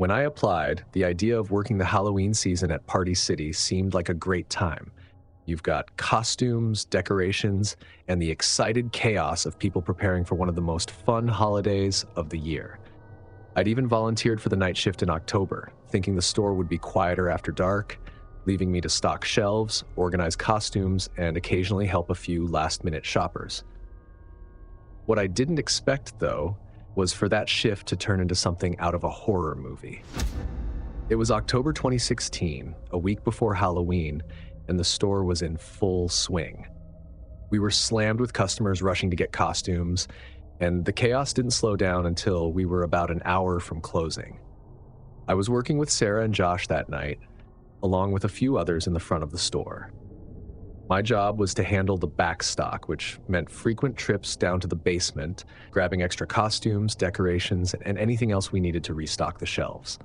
When I applied, the idea of working the Halloween season at Party City seemed like a great time. You've got costumes, decorations, and the excited chaos of people preparing for one of the most fun holidays of the year. I'd even volunteered for the night shift in October, thinking the store would be quieter after dark, leaving me to stock shelves, organize costumes, and occasionally help a few last-minute shoppers. What I didn't expect, though, was for that shift to turn into something out of a horror movie. It was October 2016, a week before Halloween, and the store was in full swing. We were slammed with customers rushing to get costumes, and the chaos didn't slow down until we were about an hour from closing. I was working with Sarah and Josh that night, along with a few others in the front of the store. My job was to handle the back stock, which meant frequent trips down to the basement, grabbing extra costumes, decorations, and anything else we needed to restock the shelves.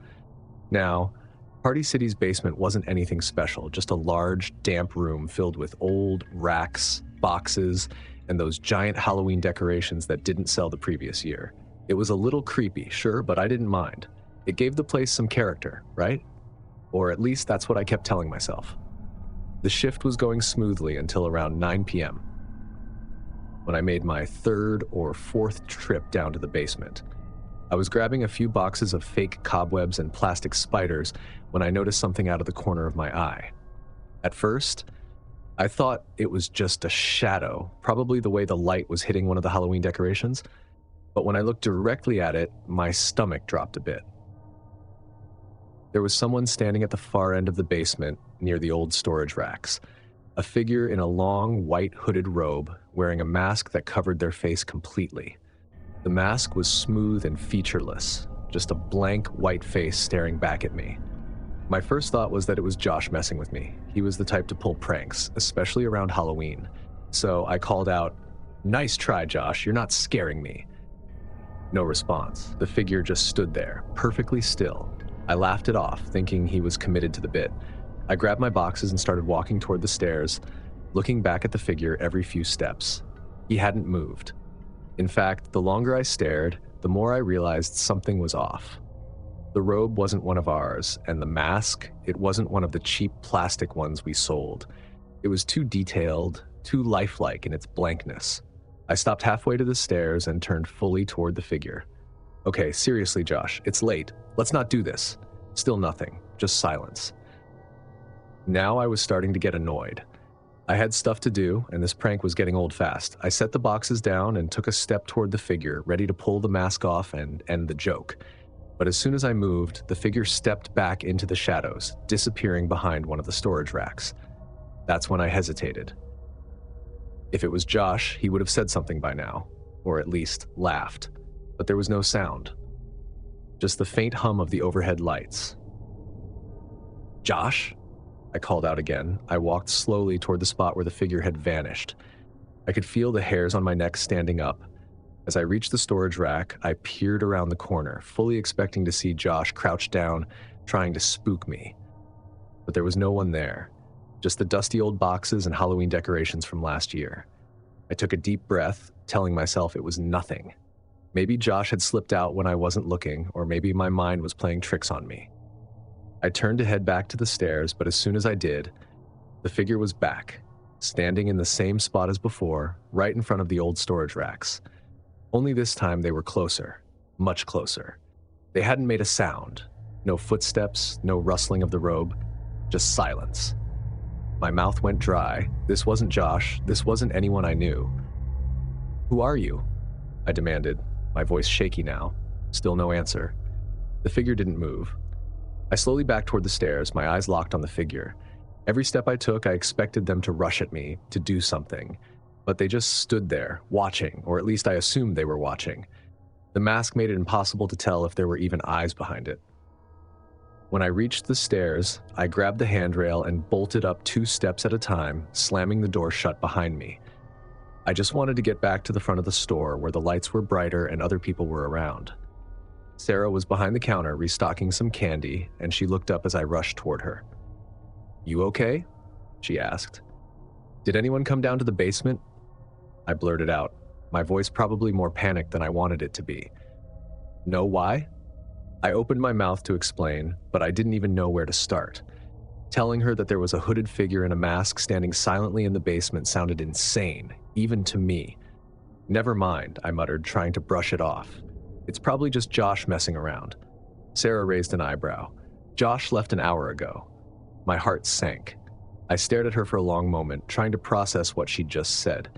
Now, Party City's basement wasn't anything special, just a large, damp room filled with old racks, boxes, and those giant Halloween decorations that didn't sell the previous year. It was a little creepy, sure, but I didn't mind. It gave the place some character, right? Or at least that's what I kept telling myself. The shift was going smoothly until around 9 p.m. when I made my third or fourth trip down to the basement. I was grabbing a few boxes of fake cobwebs and plastic spiders when I noticed something out of the corner of my eye. At first, I thought it was just a shadow, probably the way the light was hitting one of the Halloween decorations, but when I looked directly at it, my stomach dropped a bit. There was someone standing at the far end of the basement near the old storage racks, a figure in a long, white hooded robe wearing a mask that covered their face completely. The mask was smooth and featureless, just a blank white face staring back at me. My first thought was that it was Josh messing with me. He was the type to pull pranks, especially around Halloween. So I called out, "Nice try, Josh, you're not scaring me." No response. The figure just stood there, perfectly still. I laughed it off, thinking he was committed to the bit. I grabbed my boxes and started walking toward the stairs, looking back at the figure every few steps. He hadn't moved. In fact, the longer I stared, the more I realized something was off. The robe wasn't one of ours, and the mask, it wasn't one of the cheap plastic ones we sold. It was too detailed, too lifelike in its blankness. I stopped halfway to the stairs and turned fully toward the figure. "Okay, seriously, Josh, it's late. Let's not do this." Still nothing, just silence. Now I was starting to get annoyed. I had stuff to do, and this prank was getting old fast. I set the boxes down and took a step toward the figure, ready to pull the mask off and end the joke. But as soon as I moved, the figure stepped back into the shadows, disappearing behind one of the storage racks. That's when I hesitated. If it was Josh, he would have said something by now, or at least laughed. But there was no sound. Just the faint hum of the overhead lights. "Josh?" I called out again. I walked slowly toward the spot where the figure had vanished. I could feel the hairs on my neck standing up. As I reached the storage rack, I peered around the corner, fully expecting to see Josh crouched down, trying to spook me. But there was no one there, just the dusty old boxes and Halloween decorations from last year. I took a deep breath, telling myself it was nothing. Maybe Josh had slipped out when I wasn't looking, or maybe my mind was playing tricks on me. I turned to head back to the stairs, but as soon as I did, the figure was back, standing in the same spot as before, right in front of the old storage racks. Only this time they were closer, much closer. They hadn't made a sound. No footsteps, no rustling of the robe, just silence. My mouth went dry. This wasn't Josh. This wasn't anyone I knew. "Who are you?" I demanded, my voice shaky now. Still no answer. The figure didn't move. I slowly backed toward the stairs, my eyes locked on the figure. Every step I took, I expected them to rush at me, to do something. But they just stood there, watching, or at least I assumed they were watching. The mask made it impossible to tell if there were even eyes behind it. When I reached the stairs, I grabbed the handrail and bolted up 2 steps at a time, slamming the door shut behind me. I just wanted to get back to the front of the store where the lights were brighter and other people were around. Sarah was behind the counter restocking some candy, and she looked up as I rushed toward her. "You okay?" she asked. "Did anyone come down to the basement?" I blurted out, my voice probably more panicked than I wanted it to be. "No, why?" I opened my mouth to explain, but I didn't even know where to start. Telling her that there was a hooded figure in a mask standing silently in the basement sounded insane, even to me. "Never mind," I muttered, trying to brush it off. "It's probably just Josh messing around." Sarah raised an eyebrow. "Josh left an hour ago." My heart sank. I stared at her for a long moment, trying to process what she'd just said.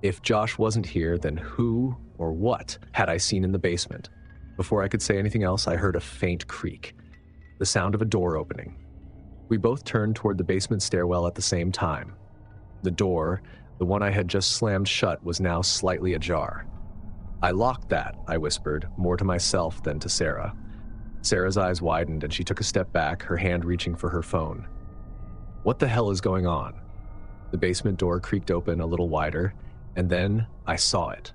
If Josh wasn't here, then who or what had I seen in the basement? Before I could say anything else, I heard a faint creak, the sound of a door opening. We both turned toward the basement stairwell at the same time. The door, the one I had just slammed shut, was now slightly ajar. "I locked that," I whispered, more to myself than to Sarah. Sarah's eyes widened and she took a step back, her hand reaching for her phone. "What the hell is going on?" The basement door creaked open a little wider, and then I saw it.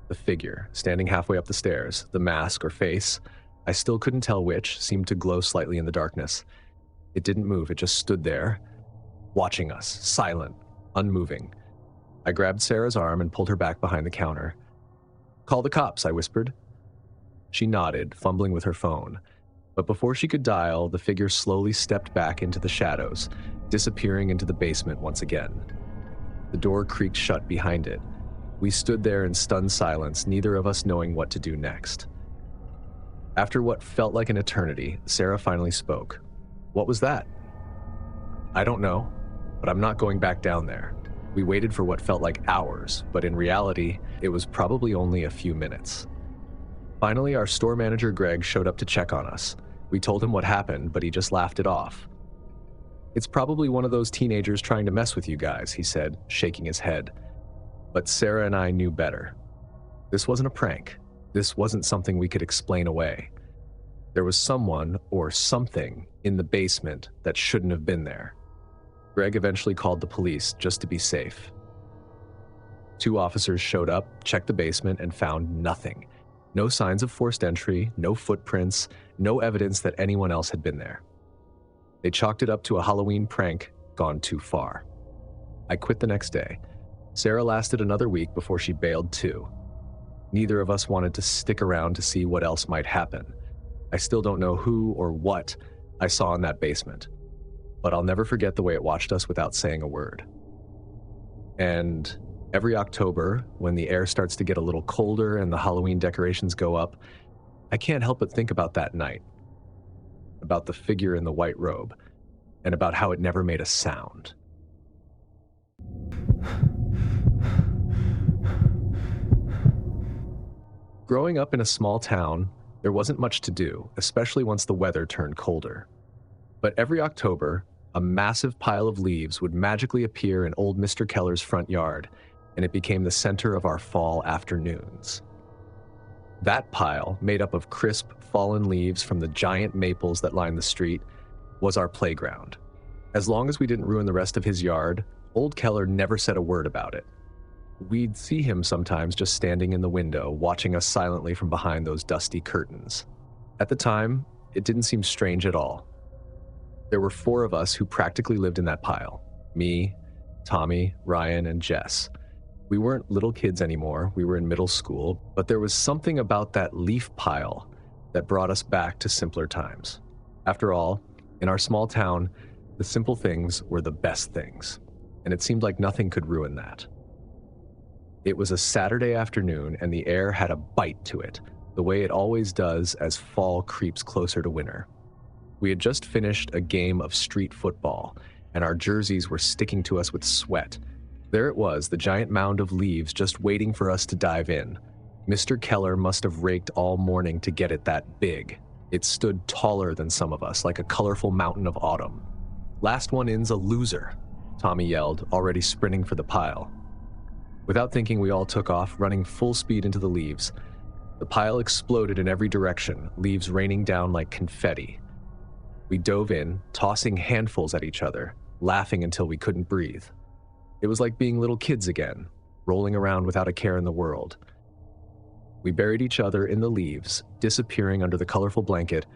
The figure, standing halfway up the stairs, the mask or face, I still couldn't tell which, seemed to glow slightly in the darkness. It didn't move, it just stood there, watching us, silent, unmoving. I grabbed Sarah's arm and pulled her back behind the counter. "Call the cops," I whispered. She nodded, fumbling with her phone. But before she could dial, the figure slowly stepped back into the shadows, disappearing into the basement once again. The door creaked shut behind it. We stood there in stunned silence, neither of us knowing what to do next. After what felt like an eternity, Sarah finally spoke. "What was that?" "I don't know, but I'm not going back down there." We waited for what felt like hours, but in reality, it was probably only a few minutes. Finally, our store manager Greg showed up to check on us. We told him what happened, but he just laughed it off. "It's probably one of those teenagers trying to mess with you guys," he said, shaking his head. But Sarah and I knew better. This wasn't a prank. This wasn't something we could explain away. There was someone or something in the basement that shouldn't have been there. Greg eventually called the police just to be safe. 2 officers showed up, checked the basement, and found nothing. No signs of forced entry, no footprints, no evidence that anyone else had been there. They chalked it up to a Halloween prank gone too far. I quit the next day. Sarah lasted another week before she bailed too. Neither of us wanted to stick around to see what else might happen. I still don't know who or what I saw in that basement, but I'll never forget the way it watched us without saying a word. And every October, when the air starts to get a little colder and the Halloween decorations go up, I can't help but think about that night, about the figure in the white robe, and about how it never made a sound. Growing up in a small town, there wasn't much to do, especially once the weather turned colder. But every October, a massive pile of leaves would magically appear in old Mr. Keller's front yard, and it became the center of our fall afternoons. That pile, made up of crisp, fallen leaves from the giant maples that lined the street, was our playground. As long as we didn't ruin the rest of his yard, old Keller never said a word about it. We'd see him sometimes just standing in the window, watching us silently from behind those dusty curtains. At the time, it didn't seem strange at all. There were 4 of us who practically lived in that pile. Me, Tommy, Ryan, and Jess. We weren't little kids anymore, we were in middle school, but there was something about that leaf pile that brought us back to simpler times. After all, in our small town, the simple things were the best things, and it seemed like nothing could ruin that. It was a Saturday afternoon, and the air had a bite to it, the way it always does as fall creeps closer to winter. We had just finished a game of street football, and our jerseys were sticking to us with sweat. There it was, the giant mound of leaves just waiting for us to dive in. Mr. Keller must have raked all morning to get it that big. It stood taller than some of us, like a colorful mountain of autumn. "Last one in's a loser," Tommy yelled, already sprinting for the pile. Without thinking, we all took off, running full speed into the leaves. The pile exploded in every direction, leaves raining down like confetti. We dove in, tossing handfuls at each other, laughing until we couldn't breathe. It was like being little kids again, rolling around without a care in the world. We buried each other in the leaves, disappearing under the colorful blanket,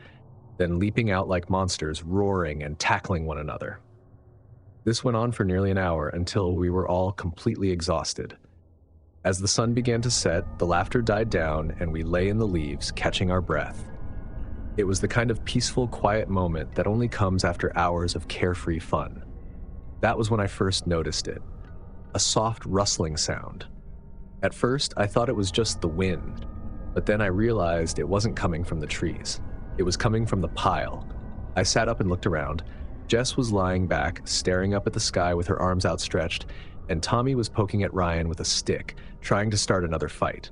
then leaping out like monsters, roaring and tackling one another. This went on for nearly an hour until we were all completely exhausted. As the sun began to set, the laughter died down and we lay in the leaves, catching our breath. It was the kind of peaceful, quiet moment that only comes after hours of carefree fun. That was when I first noticed it. A soft rustling sound. At first, I thought it was just the wind, but then I realized it wasn't coming from the trees. It was coming from the pile. I sat up and looked around. Jess was lying back, staring up at the sky with her arms outstretched, and Tommy was poking at Ryan with a stick, trying to start another fight.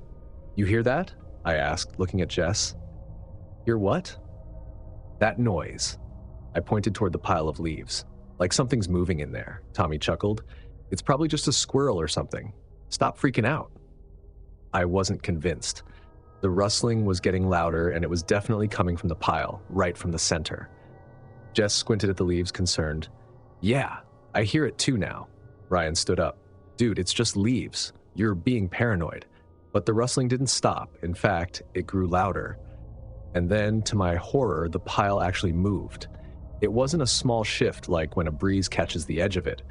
"You hear that?" I asked, looking at Jess. "Hear what?" "That noise." I pointed toward the pile of leaves. "Like something's moving in there," Tommy chuckled. "It's probably just a squirrel or something. Stop freaking out." I wasn't convinced. The rustling was getting louder, and it was definitely coming from the pile, right from the center. Jess squinted at the leaves, concerned. "Yeah, I hear it too now." Ryan stood up. "Dude, it's just leaves. You're being paranoid." But the rustling didn't stop. In fact, it grew louder. And then, to my horror, the pile actually moved. It wasn't a small shift like when a breeze catches the edge of it.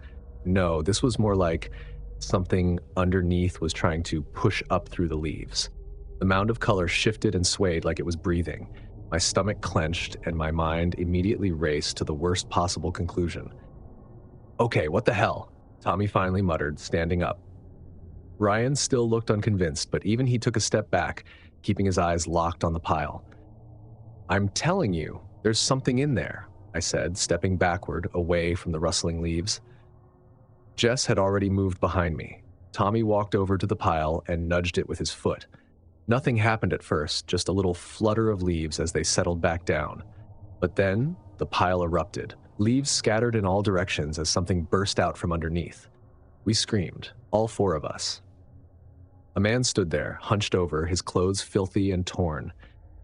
No, this was more like something underneath was trying to push up through the leaves. The mound of color shifted and swayed like it was breathing. My stomach clenched, and my mind immediately raced to the worst possible conclusion. "Okay, what the hell?" Tommy finally muttered, standing up. Ryan still looked unconvinced, but even he took a step back, keeping his eyes locked on the pile. "I'm telling you, there's something in there," I said, stepping backward, away from the rustling leaves. Jess had already moved behind me. Tommy walked over to the pile and nudged it with his foot. Nothing happened at first, just a little flutter of leaves as they settled back down. But then, the pile erupted. Leaves scattered in all directions as something burst out from underneath. We screamed, all four of us. A man stood there, hunched over, his clothes filthy and torn.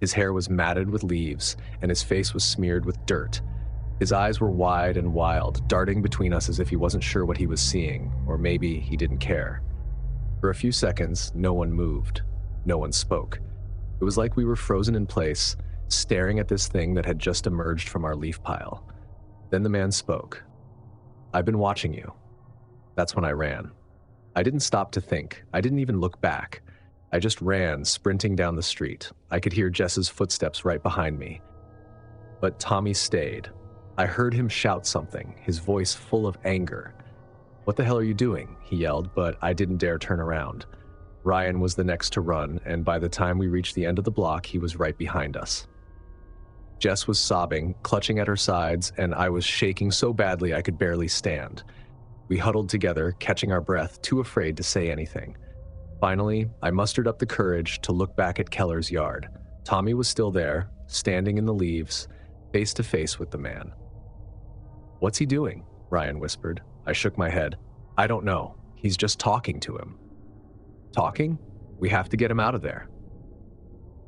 His hair was matted with leaves, and his face was smeared with dirt. His eyes were wide and wild, darting between us as if he wasn't sure what he was seeing, or maybe he didn't care. For a few seconds, no one moved. No one spoke. It was like we were frozen in place, staring at this thing that had just emerged from our leaf pile. Then the man spoke. "I've been watching you." That's when I ran. I didn't stop to think. I didn't even look back. I just ran, sprinting down the street. I could hear Jess's footsteps right behind me. But Tommy stayed. I heard him shout something, his voice full of anger. "What the hell are you doing?" he yelled, but I didn't dare turn around. Ryan was the next to run, and by the time we reached the end of the block, he was right behind us. Jess was sobbing, clutching at her sides, and I was shaking so badly I could barely stand. We huddled together, catching our breath, too afraid to say anything. Finally, I mustered up the courage to look back at Keller's yard. Tommy was still there, standing in the leaves, face to face with the man. "What's he doing?" Ryan whispered. I shook my head. "I don't know. He's just talking to him." "Talking? We have to get him out of there."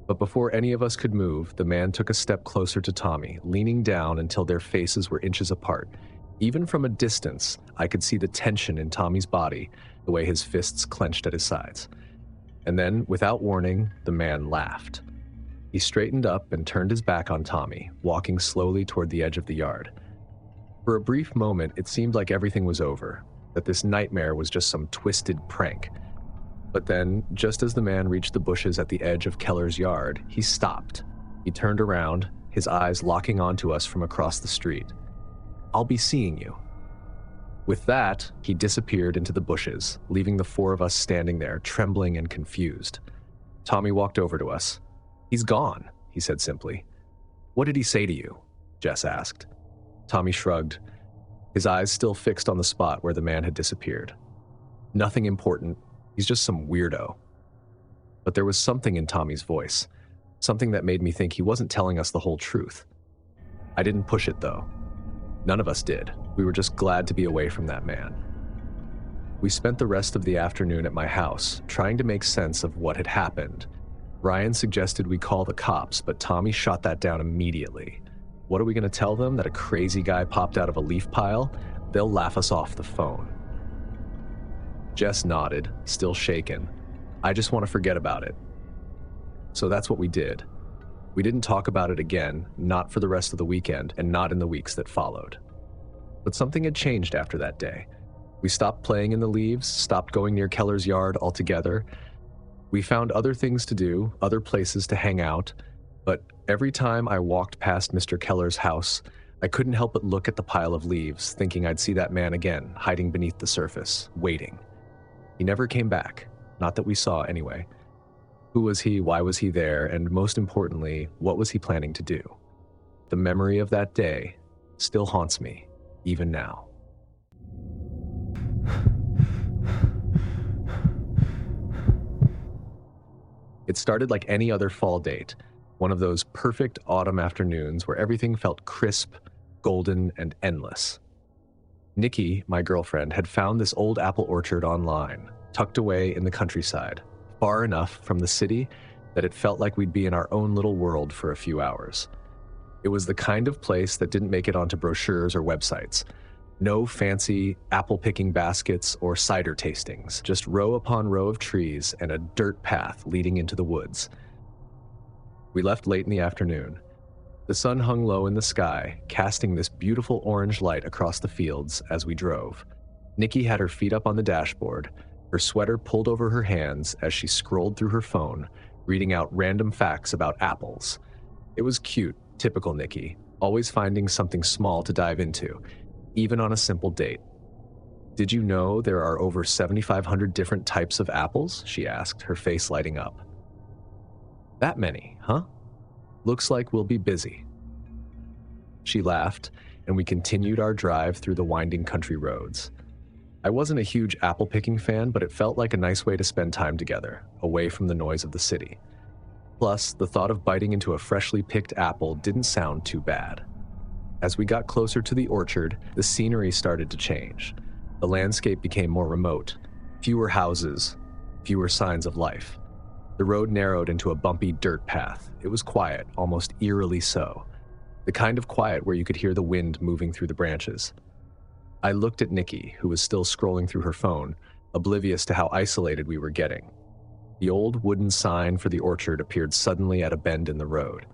But before any of us could move, the man took a step closer to Tommy, leaning down until their faces were inches apart. Even from a distance, I could see the tension in Tommy's body, the way his fists clenched at his sides. And then, without warning, the man laughed. He straightened up and turned his back on Tommy, walking slowly toward the edge of the yard. For a brief moment, it seemed like everything was over, that this nightmare was just some twisted prank. But then, just as the man reached the bushes at the edge of Keller's yard, he stopped. He turned around, his eyes locking onto us from across the street. "I'll be seeing you." With that, he disappeared into the bushes, leaving the four of us standing there, trembling and confused. Tommy walked over to us. "He's gone," he said simply. "What did he say to you?" Jess asked. Tommy shrugged, his eyes still fixed on the spot where the man had disappeared. "Nothing important. He's just some weirdo." But there was something in Tommy's voice, something that made me think he wasn't telling us the whole truth. I didn't push it, though. None of us did. We were just glad to be away from that man. We spent the rest of the afternoon at my house, trying to make sense of what had happened. Ryan suggested we call the cops, but Tommy shot that down immediately. What are we going to tell them, that a crazy guy popped out of a leaf pile? They'll laugh us off the phone. Jess nodded, still shaken. "I just want to forget about it." So that's what we did. We didn't talk about it again, not for the rest of the weekend, and not in the weeks that followed. But something had changed after that day. We stopped playing in the leaves, stopped going near Keller's yard altogether. We found other things to do, other places to hang out. But every time I walked past Mr. Keller's house, I couldn't help but look at the pile of leaves, thinking I'd see that man again, hiding beneath the surface, waiting. He never came back, not that we saw anyway. Who was he, why was he there, and most importantly, what was he planning to do? The memory of that day still haunts me, even now. It started like any other fall date, one of those perfect autumn afternoons where everything felt crisp, golden, and endless. Nikki, my girlfriend, had found this old apple orchard online, tucked away in the countryside, far enough from the city that it felt like we'd be in our own little world for a few hours. It was the kind of place that didn't make it onto brochures or websites. No fancy apple-picking baskets or cider tastings, just row upon row of trees and a dirt path leading into the woods. We left late in the afternoon. The sun hung low in the sky, casting this beautiful orange light across the fields as we drove. Nikki had her feet up on the dashboard, her sweater pulled over her hands as she scrolled through her phone, reading out random facts about apples. It was cute, typical Nikki, always finding something small to dive into, even on a simple date. "Did you know there are over 7,500 different types of apples?" she asked, her face lighting up. "That many, huh? Looks like we'll be busy." She laughed, and we continued our drive through the winding country roads. I wasn't a huge apple-picking fan, but it felt like a nice way to spend time together, away from the noise of the city. Plus, the thought of biting into a freshly picked apple didn't sound too bad. As we got closer to the orchard, the scenery started to change. The landscape became more remote, fewer houses, fewer signs of life. The road narrowed into a bumpy dirt path. It was quiet, almost eerily so. The kind of quiet where you could hear the wind moving through the branches. I looked at Nikki, who was still scrolling through her phone, oblivious to how isolated we were getting. The old wooden sign for the orchard appeared suddenly at a bend in the road.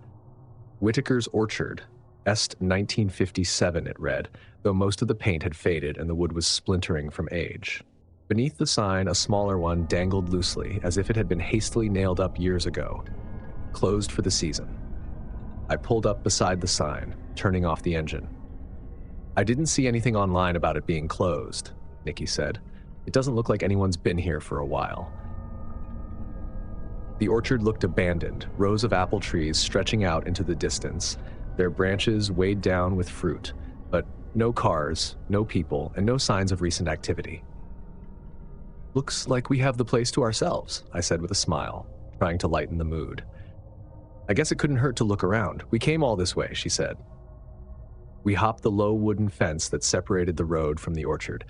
"Whitaker's Orchard, Est 1957," it read, though most of the paint had faded and the wood was splintering from age. Beneath the sign, a smaller one dangled loosely, as if it had been hastily nailed up years ago. "Closed for the season." I pulled up beside the sign, turning off the engine. "I didn't see anything online about it being closed," Nikki said. "It doesn't look like anyone's been here for a while." The orchard looked abandoned, rows of apple trees stretching out into the distance, their branches weighed down with fruit, but no cars, no people, and no signs of recent activity. "Looks like we have the place to ourselves," I said with a smile, trying to lighten the mood. "I guess it couldn't hurt to look around. We came all this way," she said. We hopped the low wooden fence that separated the road from the orchard.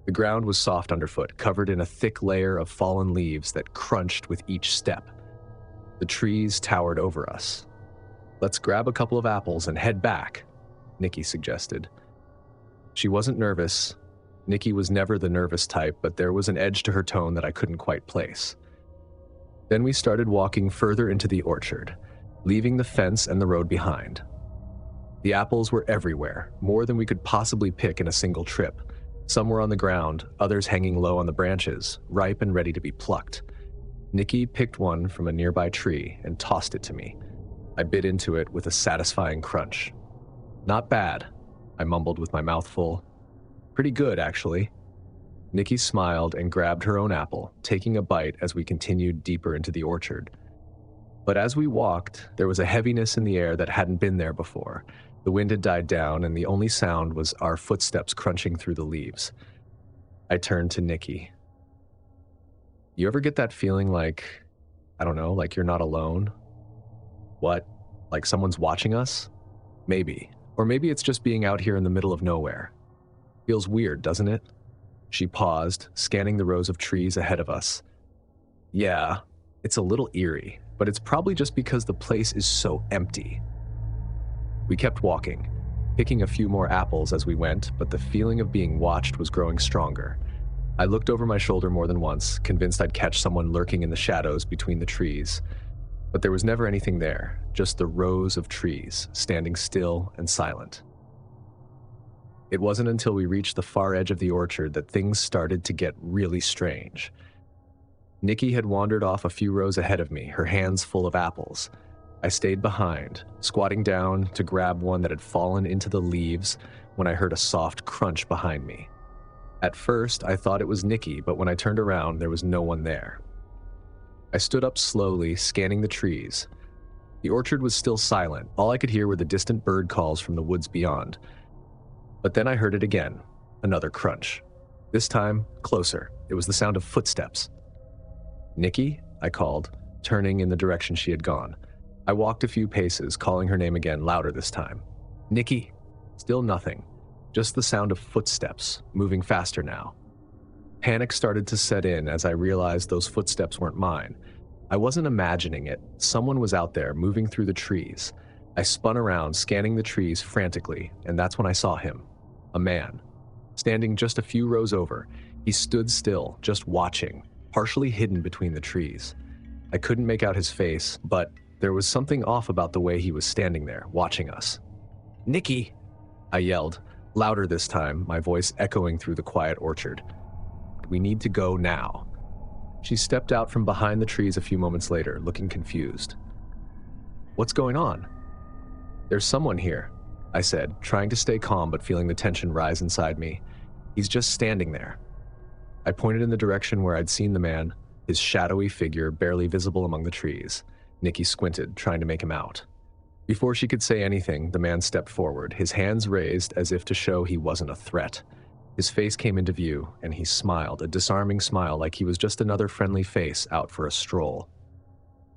The ground was soft underfoot, covered in a thick layer of fallen leaves that crunched with each step. The trees towered over us. "Let's grab a couple of apples and head back," Nikki suggested. She wasn't nervous. Nikki was never the nervous type, but there was an edge to her tone that I couldn't quite place. Then we started walking further into the orchard, leaving the fence and the road behind. The apples were everywhere, more than we could possibly pick in a single trip. Some were on the ground, others hanging low on the branches, ripe and ready to be plucked. Nikki picked one from a nearby tree and tossed it to me. I bit into it with a satisfying crunch. "Not bad," I mumbled with my mouth full. "Pretty good, actually." Nikki smiled and grabbed her own apple, taking a bite as we continued deeper into the orchard. But as we walked, there was a heaviness in the air that hadn't been there before. The wind had died down, and the only sound was our footsteps crunching through the leaves. I turned to Nikki. "You ever get that feeling like, I don't know, like you're not alone?" "What? Like someone's watching us?" "Maybe. Or maybe it's just being out here in the middle of nowhere. Feels weird, doesn't it?" She paused, scanning the rows of trees ahead of us. "Yeah, it's a little eerie, but it's probably just because the place is so empty." We kept walking, picking a few more apples as we went, but the feeling of being watched was growing stronger. I looked over my shoulder more than once, convinced I'd catch someone lurking in the shadows between the trees. But there was never anything there, just the rows of trees, standing still and silent. It wasn't until we reached the far edge of the orchard that things started to get really strange. Nikki had wandered off a few rows ahead of me, her hands full of apples. I stayed behind, squatting down to grab one that had fallen into the leaves when I heard a soft crunch behind me. At first, I thought it was Nikki, but when I turned around, there was no one there. I stood up slowly, scanning the trees. The orchard was still silent. All I could hear were the distant bird calls from the woods beyond. But then I heard it again, another crunch. This time, closer. It was the sound of footsteps. "Nikki?" I called, turning in the direction she had gone. I walked a few paces, calling her name again, louder this time. "Nikki!" Still nothing, just the sound of footsteps, moving faster now. Panic started to set in as I realized those footsteps weren't mine. I wasn't imagining it. Someone was out there, moving through the trees. I spun around, scanning the trees frantically, and that's when I saw him. A man. Standing just a few rows over, he stood still, just watching, partially hidden between the trees. I couldn't make out his face, but there was something off about the way he was standing there, watching us. "Nikki!" I yelled, louder this time, my voice echoing through the quiet orchard. "We need to go now." She stepped out from behind the trees a few moments later, looking confused. "What's going on?" "There's someone here," I said, trying to stay calm but feeling the tension rise inside me. "He's just standing there." I pointed in the direction where I'd seen the man, his shadowy figure barely visible among the trees. Nikki squinted, trying to make him out. Before she could say anything, the man stepped forward, his hands raised as if to show he wasn't a threat. His face came into view, and he smiled, a disarming smile like he was just another friendly face out for a stroll.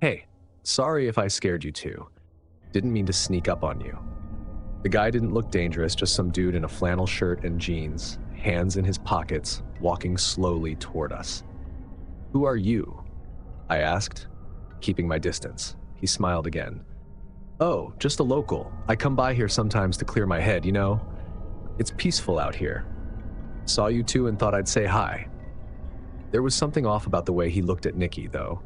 "Hey, sorry if I scared you too. Didn't mean to sneak up on you." The guy didn't look dangerous, just some dude in a flannel shirt and jeans, hands in his pockets, walking slowly toward us. "Who are you?" I asked, keeping my distance. He smiled again. "Oh, just a local. I come by here sometimes to clear my head, you know? It's peaceful out here. Saw you two and thought I'd say hi." There was something off about the way he looked at Nikki, though.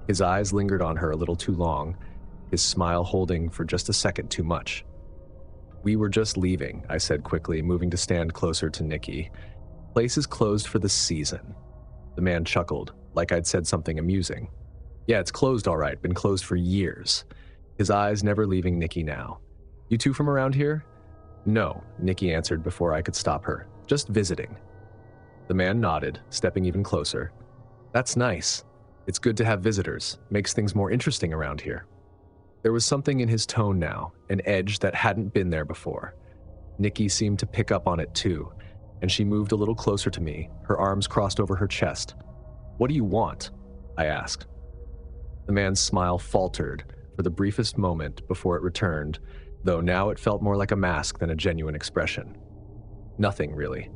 His eyes lingered on her a little too long, his smile holding for just a second too much. "We were just leaving," I said quickly, moving to stand closer to Nikki. "Place is closed for the season." The man chuckled, like I'd said something amusing. "Yeah, it's closed all right, been closed for years." His eyes never leaving Nikki now. "You two from around here?" "No," Nikki answered before I could stop her. "Just visiting." The man nodded, stepping even closer. "That's nice. It's good to have visitors. Makes things more interesting around here." There was something in his tone now, an edge that hadn't been there before. Nikki seemed to pick up on it too, and she moved a little closer to me, her arms crossed over her chest. "What do you want?" I asked. The man's smile faltered for the briefest moment before it returned, though now it felt more like a mask than a genuine expression. "Nothing, really.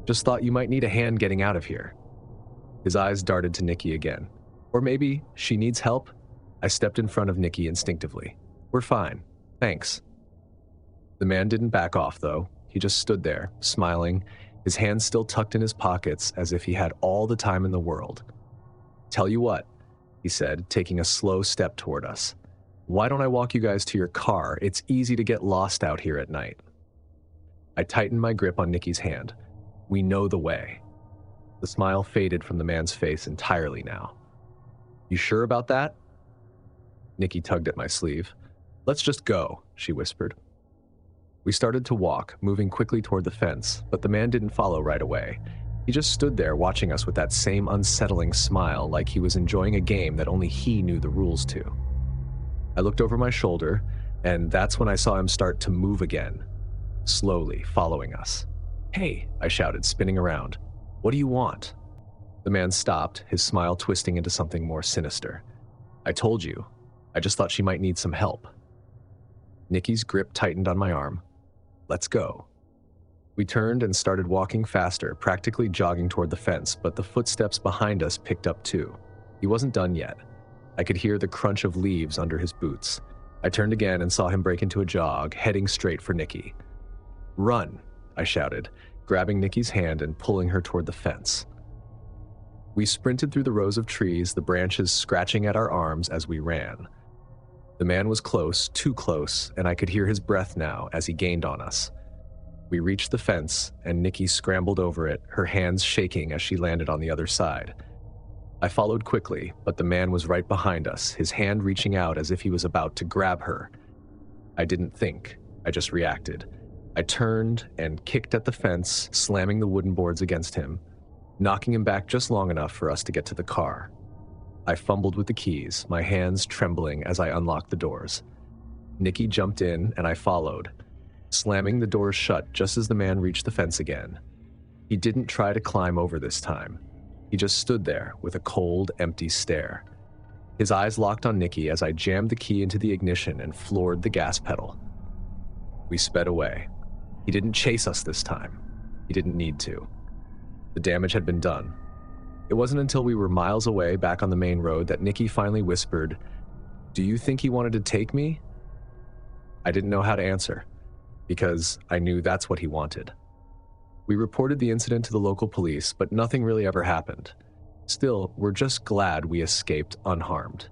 Just thought you might need a hand getting out of here." His eyes darted to Nikki again. "Or maybe she needs help?" I stepped in front of Nikki instinctively. "We're fine. Thanks." The man didn't back off, though. He just stood there, smiling, his hands still tucked in his pockets as if he had all the time in the world. "Tell you what," he said, taking a slow step toward us. "Why don't I walk you guys to your car? It's easy to get lost out here at night." I tightened my grip on Nikki's hand. "We know the way." The smile faded from the man's face entirely now. "You sure about that?" Nikki tugged at my sleeve. "Let's just go," she whispered. We started to walk, moving quickly toward the fence, but the man didn't follow right away. He just stood there watching us with that same unsettling smile, like he was enjoying a game that only he knew the rules to. I looked over my shoulder, and that's when I saw him start to move again, slowly following us. "Hey," I shouted, spinning around. "What do you want?" The man stopped, his smile twisting into something more sinister. "I told you. I just thought she might need some help." Nikki's grip tightened on my arm. "Let's go." We turned and started walking faster, practically jogging toward the fence, but the footsteps behind us picked up too. He wasn't done yet. I could hear the crunch of leaves under his boots. I turned again and saw him break into a jog, heading straight for Nikki. "Run," I shouted, grabbing Nikki's hand and pulling her toward the fence. We sprinted through the rows of trees, the branches scratching at our arms as we ran. The man was close, too close, and I could hear his breath now as he gained on us. We reached the fence, and Nikki scrambled over it, her hands shaking as she landed on the other side. I followed quickly, but the man was right behind us, his hand reaching out as if he was about to grab her. I didn't think, I just reacted. I turned and kicked at the fence, slamming the wooden boards against him, knocking him back just long enough for us to get to the car. I fumbled with the keys, my hands trembling as I unlocked the doors. Nikki jumped in and I followed, slamming the doors shut just as the man reached the fence again. He didn't try to climb over this time. He just stood there with a cold, empty stare. His eyes locked on Nikki as I jammed the key into the ignition and floored the gas pedal. We sped away. He didn't chase us this time. He didn't need to. The damage had been done. It wasn't until we were miles away back on the main road that Nikki finally whispered, "Do you think he wanted to take me?" I didn't know how to answer, because I knew that's what he wanted. We reported the incident to the local police, but nothing really ever happened. Still, we're just glad we escaped unharmed.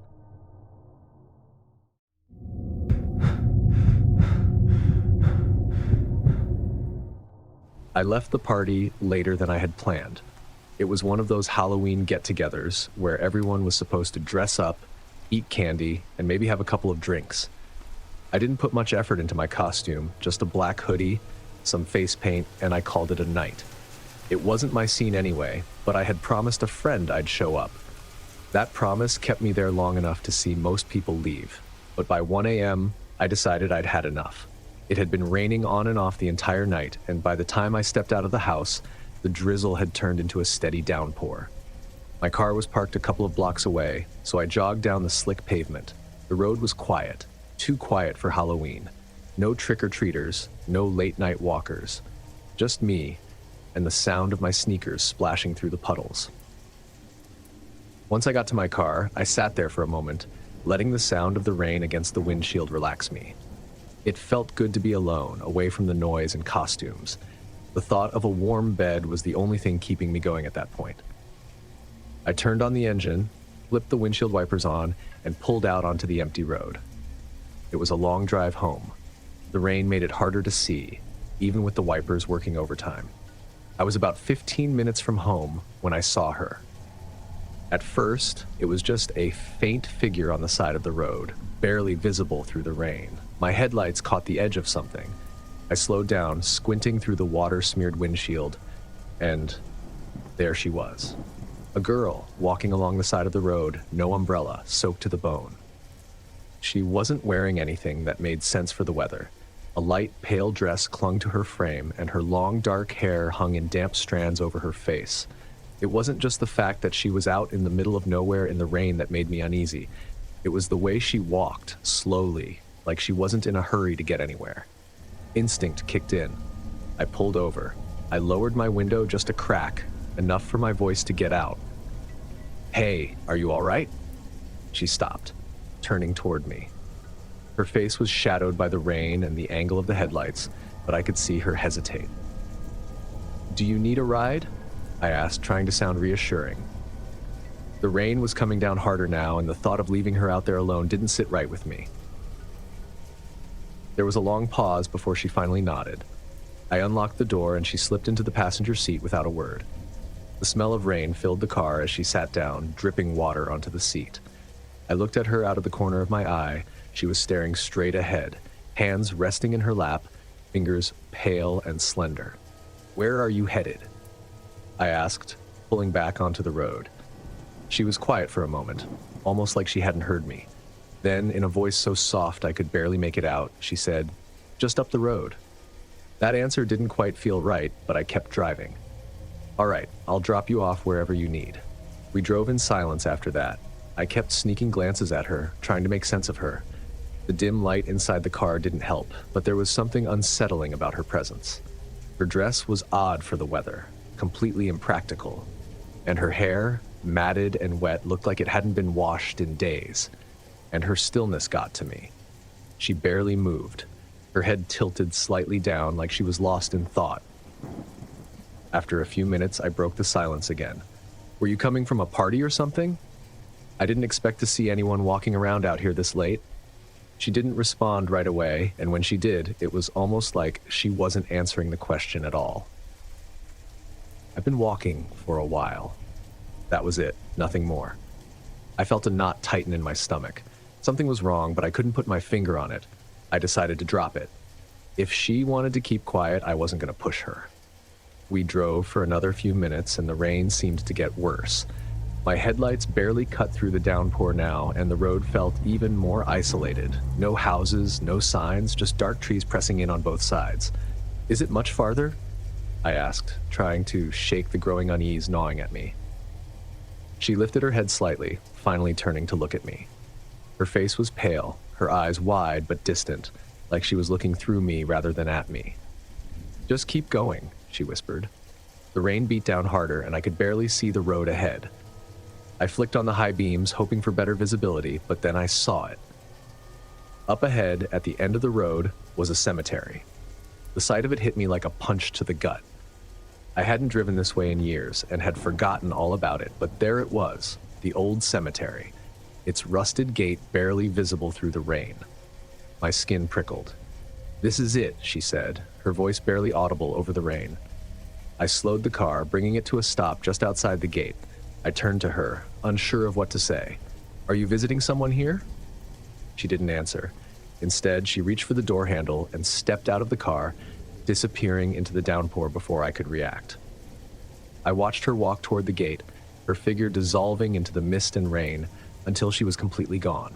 I left the party later than I had planned. It was one of those Halloween get-togethers where everyone was supposed to dress up, eat candy, and maybe have a couple of drinks. I didn't put much effort into my costume, just a black hoodie, some face paint, and I called it a night. It wasn't my scene anyway, but I had promised a friend I'd show up. That promise kept me there long enough to see most people leave, but by 1 a.m., I decided I'd had enough. It had been raining on and off the entire night, and by the time I stepped out of the house, the drizzle had turned into a steady downpour. My car was parked a couple of blocks away, so I jogged down the slick pavement. The road was quiet, too quiet for Halloween. No trick-or-treaters, no late-night walkers. Just me, and the sound of my sneakers splashing through the puddles. Once I got to my car, I sat there for a moment, letting the sound of the rain against the windshield relax me. It felt good to be alone, away from the noise and costumes. The thought of a warm bed was the only thing keeping me going at that point. I turned on the engine, flipped the windshield wipers on, and pulled out onto the empty road. It was a long drive home. The rain made it harder to see, even with the wipers working overtime. I was about 15 minutes from home when I saw her. At first, it was just a faint figure on the side of the road, barely visible through the rain. My headlights caught the edge of something. I slowed down, squinting through the water-smeared windshield, and there she was. A girl walking along the side of the road, no umbrella, soaked to the bone. She wasn't wearing anything that made sense for the weather. A light, pale dress clung to her frame, and her long, dark hair hung in damp strands over her face. It wasn't just the fact that she was out in the middle of nowhere in the rain that made me uneasy. It was the way she walked, slowly, like she wasn't in a hurry to get anywhere. Instinct kicked in. I pulled over. I lowered my window just a crack, enough for my voice to get out. "Hey, are you all right?" She stopped, turning toward me. Her face was shadowed by the rain and the angle of the headlights, but I could see her hesitate. "Do you need a ride?" I asked, trying to sound reassuring. The rain was coming down harder now, and the thought of leaving her out there alone didn't sit right with me. There was a long pause before she finally nodded. I unlocked the door and she slipped into the passenger seat without a word. The smell of rain filled the car as she sat down, dripping water onto the seat. I looked at her out of the corner of my eye. She was staring straight ahead, hands resting in her lap, fingers pale and slender. "Where are you headed?" I asked, pulling back onto the road. She was quiet for a moment, almost like she hadn't heard me. Then, in a voice so soft I could barely make it out, she said, "Just up the road." That answer didn't quite feel right, but I kept driving. "All right, I'll drop you off wherever you need." We drove in silence after that. I kept sneaking glances at her, trying to make sense of her. The dim light inside the car didn't help, but there was something unsettling about her presence. Her dress was odd for the weather, completely impractical, and her hair, matted and wet, looked like it hadn't been washed in days. And her stillness got to me. She barely moved, her head tilted slightly down like she was lost in thought. After a few minutes, I broke the silence again. "Were you coming from a party or something?" I didn't expect to see anyone walking around out here this late. She didn't respond right away, and when she did, it was almost like she wasn't answering the question at all. "I've been walking for a while." That was it. nothing more. I felt a knot tighten in my stomach. Something was wrong, but I couldn't put my finger on it. I decided to drop it. If she wanted to keep quiet, I wasn't going to push her. We drove for another few minutes, and the rain seemed to get worse. My headlights barely cut through the downpour now, and the road felt even more isolated. No houses, no signs, just dark trees pressing in on both sides. "Is it much farther?" I asked, trying to shake the growing unease gnawing at me. She lifted her head slightly, finally turning to look at me. Her face was pale, her eyes wide but distant, like she was looking through me rather than at me. "Just keep going," she whispered. The rain beat down harder, and I could barely see the road ahead. I flicked on the high beams, hoping for better visibility, but then I saw it. Up ahead, at the end of the road, was a cemetery. The sight of it hit me like a punch to the gut. I hadn't driven this way in years and had forgotten all about it, but there it was, the old cemetery, its rusted gate barely visible through the rain. My skin prickled. "This is it," she said, her voice barely audible over the rain. I slowed the car, bringing it to a stop just outside the gate. I turned to her, unsure of what to say. "Are you visiting someone here?" She didn't answer. Instead, she reached for the door handle and stepped out of the car, disappearing into the downpour before I could react. I watched her walk toward the gate, her figure dissolving into the mist and rain until she was completely gone.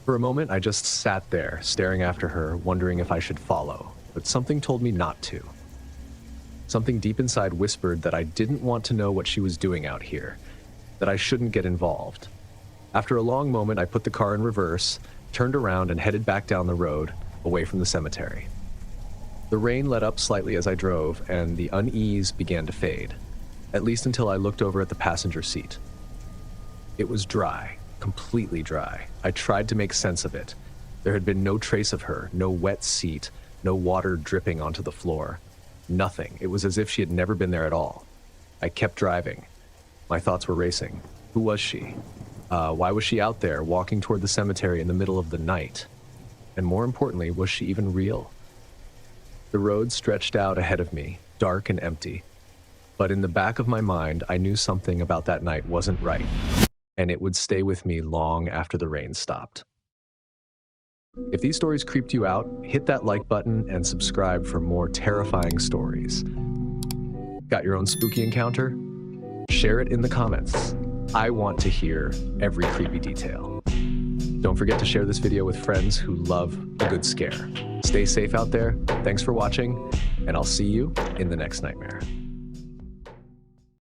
For a moment, I just sat there, staring after her, wondering if I should follow, but something told me not to. Something deep inside whispered that I didn't want to know what she was doing out here, that I shouldn't get involved. After a long moment, I put the car in reverse, turned around and headed back down the road, away from the cemetery. The rain let up slightly as I drove, and the unease began to fade, at least until I looked over at the passenger seat. It was dry, completely dry. I tried to make sense of it. There had been no trace of her, no wet seat, no water dripping onto the floor. Nothing. It was as if she had never been there at all. I kept driving. My thoughts were racing. Who was she? Why was she out there, walking toward the cemetery in the middle of the night? And more importantly, was she even real? The road stretched out ahead of me, dark and empty. But in the back of my mind, I knew something about that night wasn't right, and it would stay with me long after the rain stopped. If these stories creeped you out, hit that like button and subscribe for more terrifying stories. Got your own spooky encounter? Share it in the comments. I want to hear every creepy detail. Don't forget to share this video with friends who love a good scare. Stay safe out there. Thanks for watching, and I'll see you in the next nightmare.